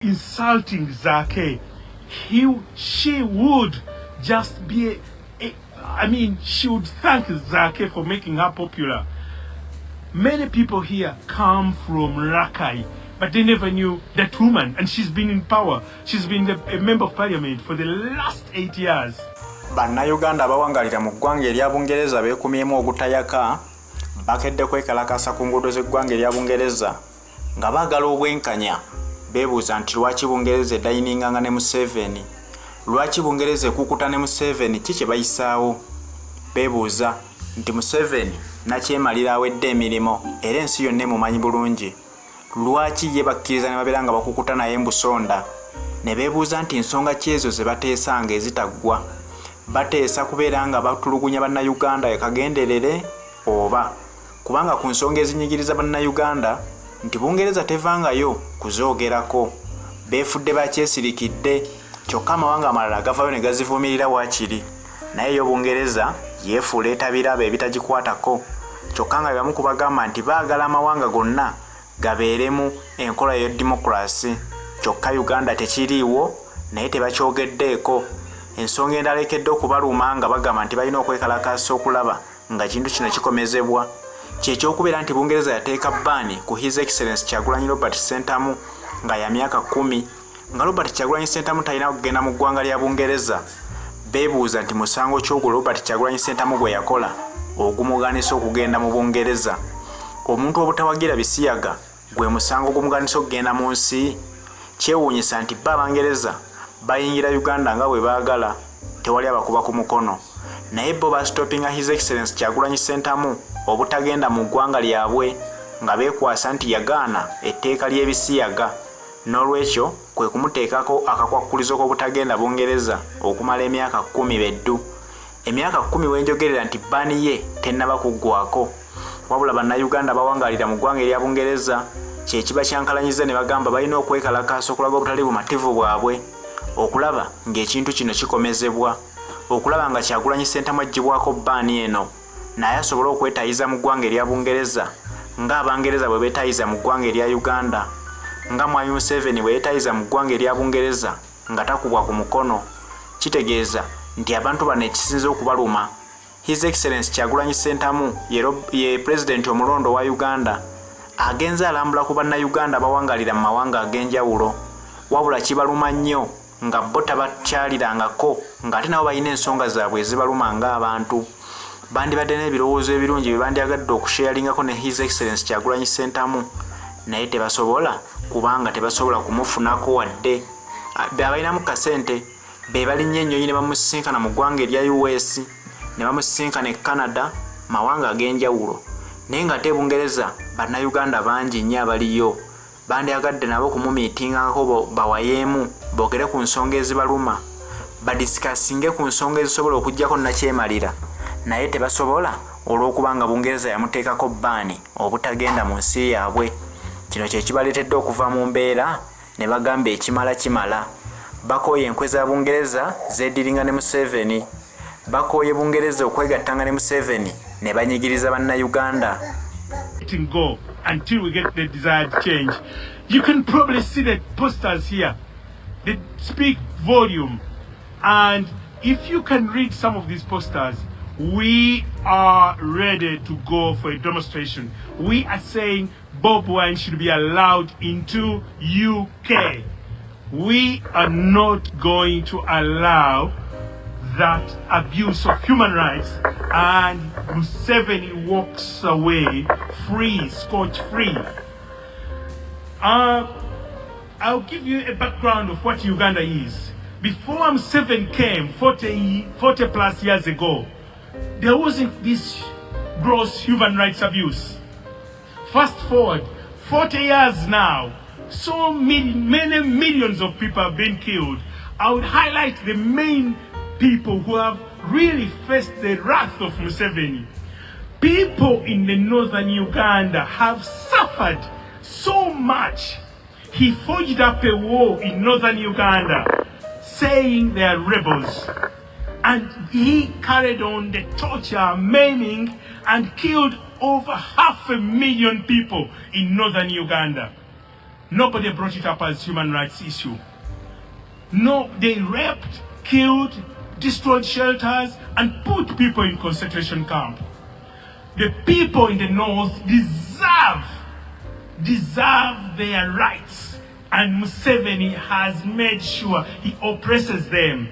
insulting Zake, she would just be, she would thank Zake for making her popular. Many people here come from Rakai, but they never knew that woman, and she's been in power. She's been a member of parliament for the last 8 years. Bannayuganda abawangalira mu ggwanga erya Bungereza beekumyemu ogutayaka bakedde kwekalakasa ku nguudo z'eggwanga erya Bungereza nga baagala obwenkanya. Beebuuza nti lwaki Bungereza edayininganga ne mu7, lwaki Bungereza ekukuta ne mu7, ki kye bayisaawo? Beebuuza nti mu7 nakyemalira awedde emirimu era ensi yonna emumanyi bulungi, lwaki ye bakkiriza ne babeera nga bakukuta naye mbusonda? Ne beebuuza nti nsonga ki ezo ze bateesanga ezitaggwa? Bateesa kubeera nga batulugunya bannayuganda ekagenderere oba kubanga ku nsonga ezinyigiriza bannayuganda nti Bungereza tevangayo kuzoogerako, beefudde bakyesirikidde, kyokka amawanga amalala gavayo ne gazivumirira waakiri, naye yo Bungereza yeefuula etabiraba ebitagikwatako, kyokka nga bebamu kubagamba nti baagala amawanga gonna gabeeremu enkola y'eddemokulaasi, kyokka Uganda tekiriiwo naye tebakyogeddeeko. Ensonga endala ekedde okubaluma nga bagamba nti balina okwekalakasa okulaba nga kintu kino kikomezebwa kyekyokubeera nti Bungereza yateeka bbaani ku His Excellency Kyagulanyi Robert Ssentamu nga ya myaka 10, nga Robert Kyagulanyi Ssentamu talina kugenda mu ggwanga lya Bungereza. Beebuuza nti musango ky'ogwo Robert Kyagulanyi Ssentamu gwe yakola ogumuganisa okugenda mu Bungereza. Omuntu obutawagira bisiyaga gwe musango ogumuganisa okugenda mu nsi? Kyewuunyisa nti Abangereza bayingira Uganda nga bwe baagala, tewali abakuba ku mukono, naye bo bastopinga His Excellency Kyagulanyi Ssentamu obutagenda mu ggwanga lyabwe nga beekwasa nti yagaana etteeka ly'ebisiyaga, n'olwekyo kwe kumuteekako akakwakkulizo k'obutagenda Bungereza okumala emyaka 10 beddu. Emyaka 10 wenjogerera nti bbaani ye tennaba kuggwako, wabula bannayuganda bawangalira mu ggwanga erya Bungereza kyekiba kyankalanyiza ne bagamba balina okwekalakasa okulaga obutali bumativu bwabwe, okulaba ng'ekintu kino kikomezebwa, okulaba nga Kyagulanyi Ssentamu aggyibwako bbaani eno naye asobola okwetayiza mu ggwanga erya Bungereza ng'Abangereza bwe beetayiza mu ggwanga erya Uganda, nga Mwami mu7 bwe yeetayiza mu ggwanga erya Bungereza nga takubwa ku mukono. Kitegeeza nti abantu bano ekisinze okubaluma, His Excellency Kyagulanyi Ssentamu ye Pulezidenti omulondo wa Uganda agenze alambula ku bannayuganda abawangalira mu mawanga ag'enjawulo, wabula kibaluma nnyo nga bo tabakyalirangako ng'ate nabo balina ensonga zaabwe ezibaluma ng'abantu. Bandibadde n'ebirowoozo ebirungi bye bandyagadde okushealingako ne His Excellency Kyagulanyi Ssentamu, naye tebasobola kubanga tebasobola kumufunako wadde. Be abalinamu kasente be balinnye ennyonyi ne bamusisinkana mu ggwanga erya US, ne bamusisinkana e Canada, mawanga ag'enjawulo, naye ng'ate Bungereza bannayuganda bangi nnyo abaliyo. Bandyagadde nabo kumumiitingako bawayeemu boogere ku nsonga ezibaluma, badisikasinge ku nsonga ezisobola okuggyako nakyemalira, naye tebasobola olw'okuba nga Bungereza yamuteekako bbaani obutagenda mu nsi yaabwe. Kino kye kibaleetedde okuva mu mbeera ne bagamba ekimala kimala. Bakooye enkwe za Bungereza zeediringa ne mu7, bakooye Bungereza okwegattanga ne mu7 ne banyigiriza bannayuganda. Go until we get the desired change. You can probably see the posters here. They speak volume. And if you can read some of these posters, we are ready to go for a demonstration. We are saying Bobi Wine should be allowed into UK. We are not going to allow that abuse of human rights, and mu7 walks away free, scotch-free. I'll give you a background of what Uganda is. Before mu7 came 40 plus years ago, there wasn't this gross human rights abuse. Fast forward 40 years now, so many millions of people have been killed. I would highlight the main people who have really faced the wrath of mu7. People in the northern Uganda have suffered so much. He forged up a war in northern Uganda saying they are rebels, and he carried on the torture, maiming, and killed over 500,000 people in northern Uganda. Nobody brought it up as human rights issue. No, they raped, killed, destroyed shelters, and put people in concentration camp. The people in the north deserve their rights, and Museveni has made sure he oppresses them.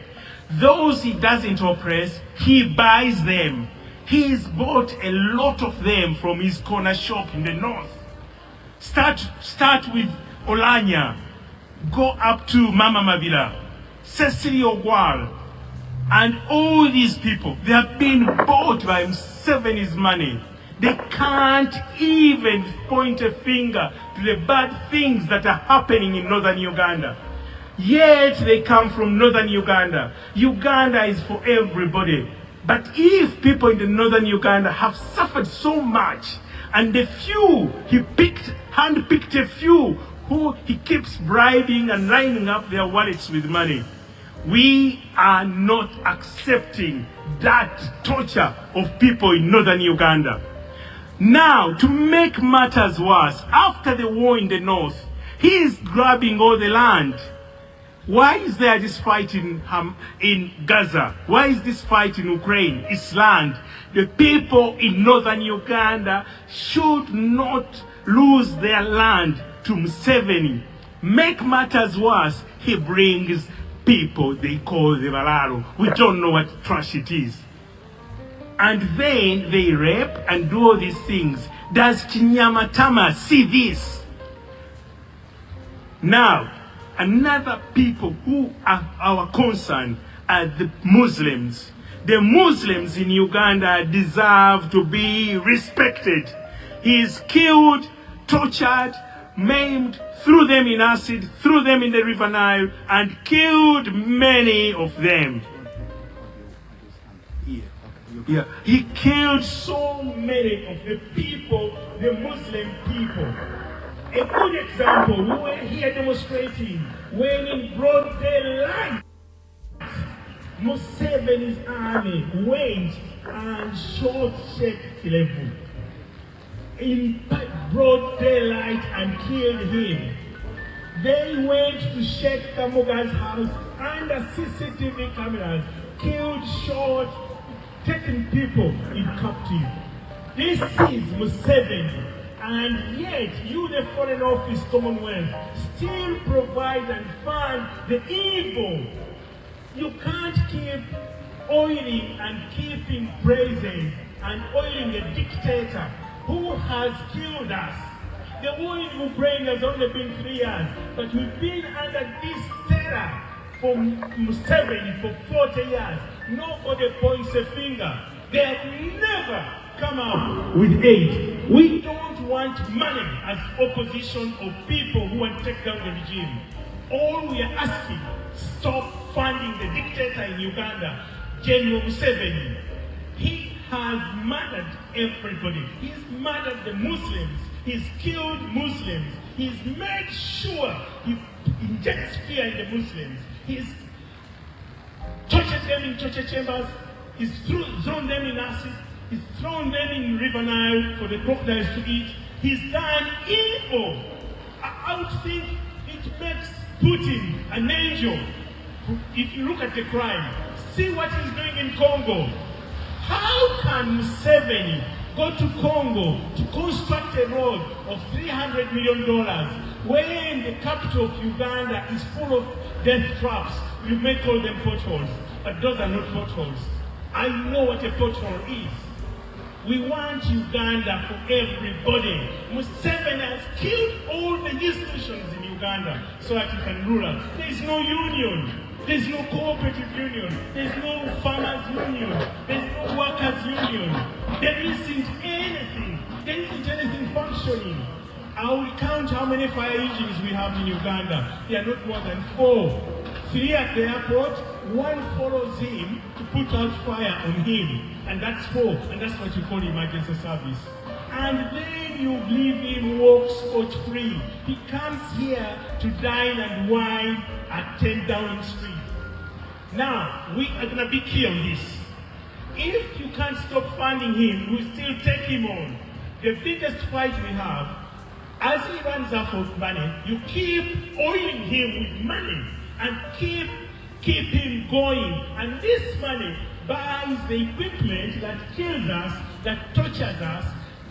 Those he doesn't oppress, he buys them. He's bought a lot of them from his corner shop in the north. Start with Olanya, go up to Mama Mabila, Cecily Ogwal, and all these people. They have been bought by Museveni's money. They can't even point a finger to the bad things that are happening in northern Uganda. Yet they come from northern Uganda. Uganda is for everybody. But if people in the northern Uganda have suffered so much, and the few he handpicked a few who he keeps bribing and lining up their wallets with money, we are not accepting that torture of people in northern Uganda. Now, to make matters worse, after the war in the north, he is grabbing all the land. Why is there this fight in Gaza? Why is this fight in Ukraine? It's land. The people in northern Uganda should not lose their land to Museveni. Make matters worse, he brings people they call the Balaro. We don't know what trash it is. And then they rape and do all these things. Does Kinyamatama see this? Now, another people who are our concern are the Muslims. The Muslims in Uganda deserve to be respected. He is killed, tortured, maimed, threw them in acid, threw them in the River Nile, and killed many of them. Yeah. He killed so many of the people, the Muslim people. A good example, we were here demonstrating when in broad daylight, Museveni's army went and shot Sheikh Kilevu in broad daylight and killed him. They went to Sheikh Kamuga's house under CCTV cameras, killed, shot, taking people in captive. This is Museveni. And yet, you, the Foreign Office, Commonwealth, still provide and fund the evil. You can't keep oiling and keeping praising and oiling a dictator who has killed us. The war in Ukraine has only been 3 years, but we've been under this terror for Museveni for 40 years. Nobody points a finger. They have never come out with aid. We don't want money as opposition of people who want to take down the regime. All we are asking, stop funding the dictator in Uganda, General Museveni. He has murdered everybody. He's murdered the Muslims. He's killed Muslims. He's made sure he injects fear in the Muslims. He's tortured them in torture chambers. He's thrown them in acid. He's thrown them in River Nile for the crocodiles to eat. He's done evil. I would think it makes Putin an angel. If you look at the crime, see what he's doing in Congo. How can Museveni go to Congo to construct a road of $300 million when the capital of Uganda is full of death traps? You may call them potholes, but those are not potholes. I know what a pothole is. We want Uganda for everybody. Museveni has killed all the institutions in Uganda so that he can rule us. There's no union. There's no cooperative union. There's no farmers union. There's no workers union. There isn't anything. There isn't anything functioning. I will count how many fire engines we have in Uganda. They are not more than 4. 3 at the airport, 1 follows him to put out fire on him. And that's 4. And that's what you call emergency service. And then you leave him walk scot-free. He comes here to dine and wine at 10 Downing Street. Now, we are going to be key on this. If you can't stop funding him, we'll still take him on. The biggest fight we have As he runs out of money, you keep oiling him with money and keep him going. And this money buys the equipment that kills us, that tortures us,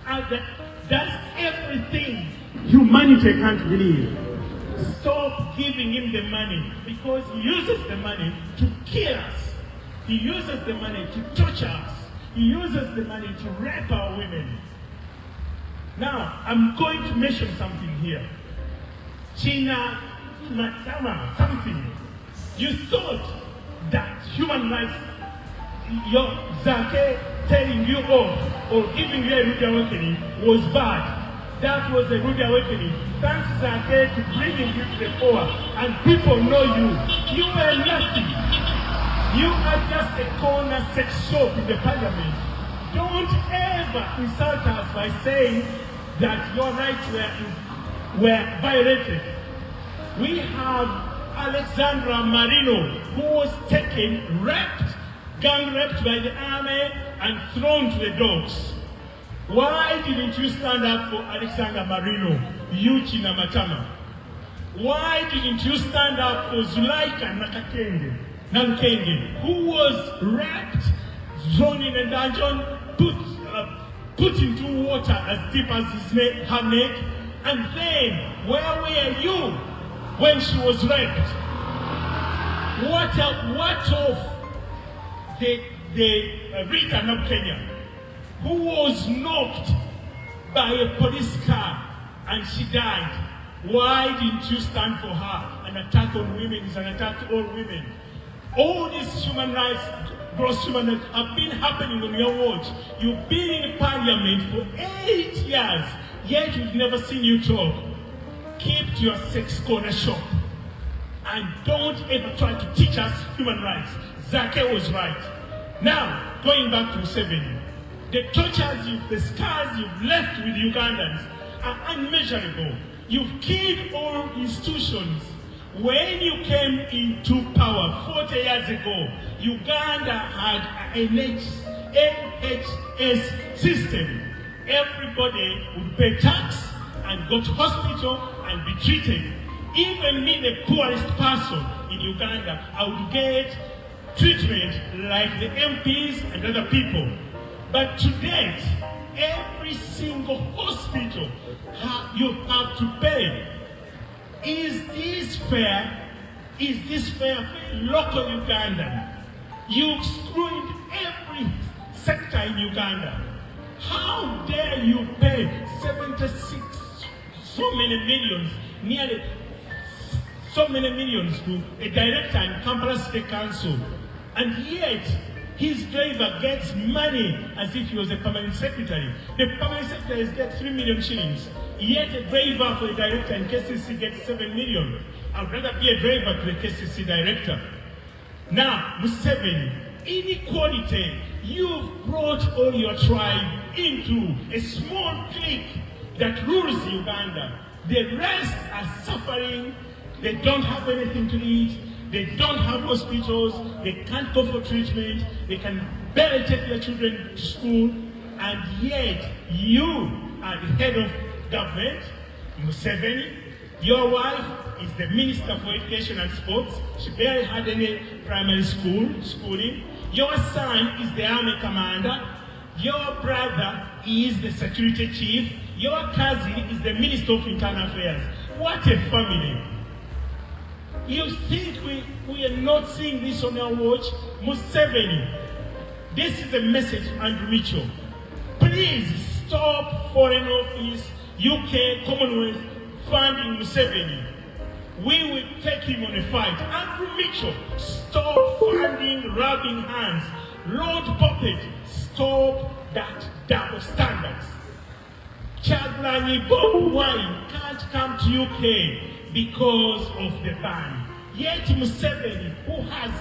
and that does everything humanity can't believe. Stop giving him the money, because he uses the money to kill us. He uses the money to torture us. He uses the money to rape our women. Now, I'm going to mention something here. China, Matama, something. You thought that human rights, your Zake telling you off or giving you a rude awakening was bad. That was a rude awakening. Thanks Zake to bringing you to the fore, and people know you. You were nothing. You are just a corner sex shop in the parliament. Don't ever insult us by saying that your rights were violated. We have Alexandra Marino, who was taken, raped, gang raped by the army, and thrown to the dogs. Why didn't you stand up for Alexandra Marino, Yuchi Namatama? Why didn't you stand up for Zulaika Nankenge, who was raped, thrown in a dungeon, put into water as deep as her neck, and then where were you when she was raped? What of the Rita of Kenya, who was knocked by a police car and she died? Why didn't you stand for her? An attack on women is an attack to all women. All these human rights, gross human rights, have been happening on your watch. You've been in parliament for 8 years, yet we've never seen you talk. Keep to your sex corner shop. And don't ever try to teach us human rights. Zake was right. Now, going back to mu7, the tortures, the scars you've left with Ugandans are unmeasurable. You've killed all institutions. When you came into power 40 years ago, Uganda had an NHS system. Everybody would pay tax and go to hospital and be treated. Even me, the poorest person in Uganda, I would get treatment like the MPs and other people. But to date, every single hospital you have to pay. Is this fair? Is this fair for local Ugandan? You've screwed every sector in Uganda. How dare you pay 76, so many millions, nearly so many millions to a director in Kampala State Council, and yet his driver gets money as if he was a permanent secretary. The permanent secretary gets 3 million shillings, yet a driver for the director in KCC gets 7 million. I'd rather be a driver to the KCC director. Now, mu7, inequality. You've brought all your tribe into a small clique that rules Uganda. The rest are suffering. They don't have anything to eat. They don't have hospitals. They can't go for treatment. They can barely take their children to school. And yet, you are the head of government, mu7. Your wife is the Minister for Education and Sports. She barely had any primary schooling. Your son is the army commander. Your brother is the security chief. Your cousin is the Minister of Internal Affairs. What a family. You think we are not seeing this on our watch? mu7, this is a message to Andrew Mitchell. Please stop Foreign Office, UK, Commonwealth funding mu7. We will take him on a fight. Andrew Mitchell, stop funding rubbing hands. Lord Puppet, stop that double standards. Chaglani Bobi Wine can't come to UK because of the ban. Yet mu7, who has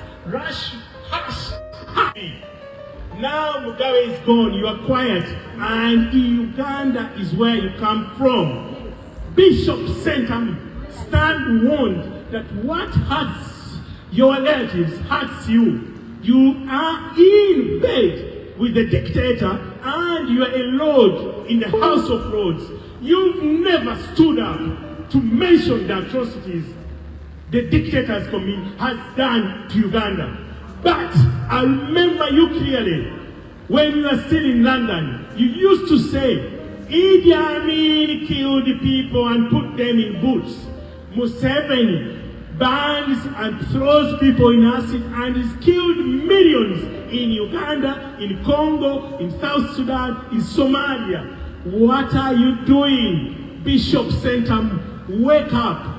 now Mugabe is gone, you are quiet, and Uganda is where you come from. Bishop Sentamu, stand warned that what hurts your relatives hurts you. You are in bed with the dictator, and you are a lord in the House of Lords. You've never stood up to mention the atrocities the dictator has done to Uganda. But I remember you clearly when you were still in London. You used to say, Idi Amin killed the people and put them in boots. mu7 bans and throws people in acid and has killed millions in Uganda, in Congo, in South Sudan, in Somalia. What are you doing, Bishop Centum? Wake up.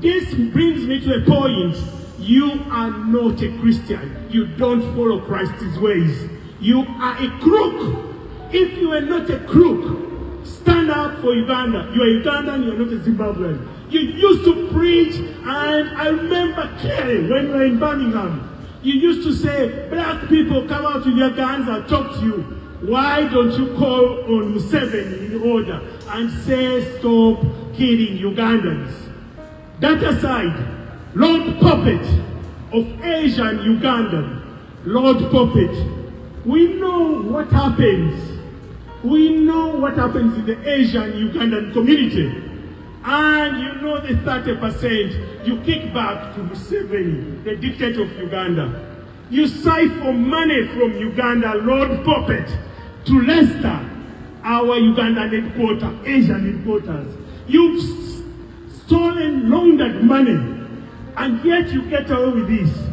This brings me to a point. You are not a Christian. You don't follow Christ's ways. You are a crook. If you are not a crook, stand up for Uganda. You are Ugandan, you are not a Zimbabwean. You used to preach, and I remember clearly when you were in Birmingham, you used to say, black people come out with your guns and talk to you. Why don't you call on mu7 in order and say stop killing Ugandans? That aside, Lord Puppet of Asian Ugandan, Lord Puppet, we know what happens. We know what happens in the Asian Ugandan community. And you know the 30% you kick back to mu7, the dictator of Uganda. You siphon money from Uganda, Lord Puppet, to Leicester, our Ugandan headquarters, Asian headquarters. You've stolen, laundered money, and yet you get away with this.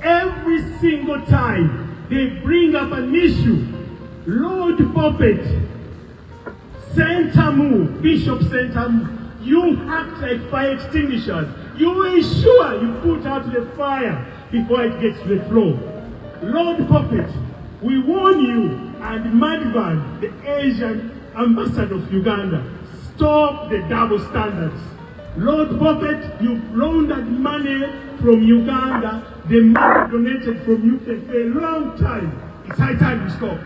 Every single time they bring up an issue, Lord Puppet, Centum, Bishop Centum, you act like fire extinguishers. You ensure you put out the fire before it gets to the floor. Lord Puppet, we warn you, and Madvan, the Asian ambassador of Uganda, stop the double standards. Lord Puppet, you've laundered money from Uganda, the money donated from UK for a long time. It's high time you stop.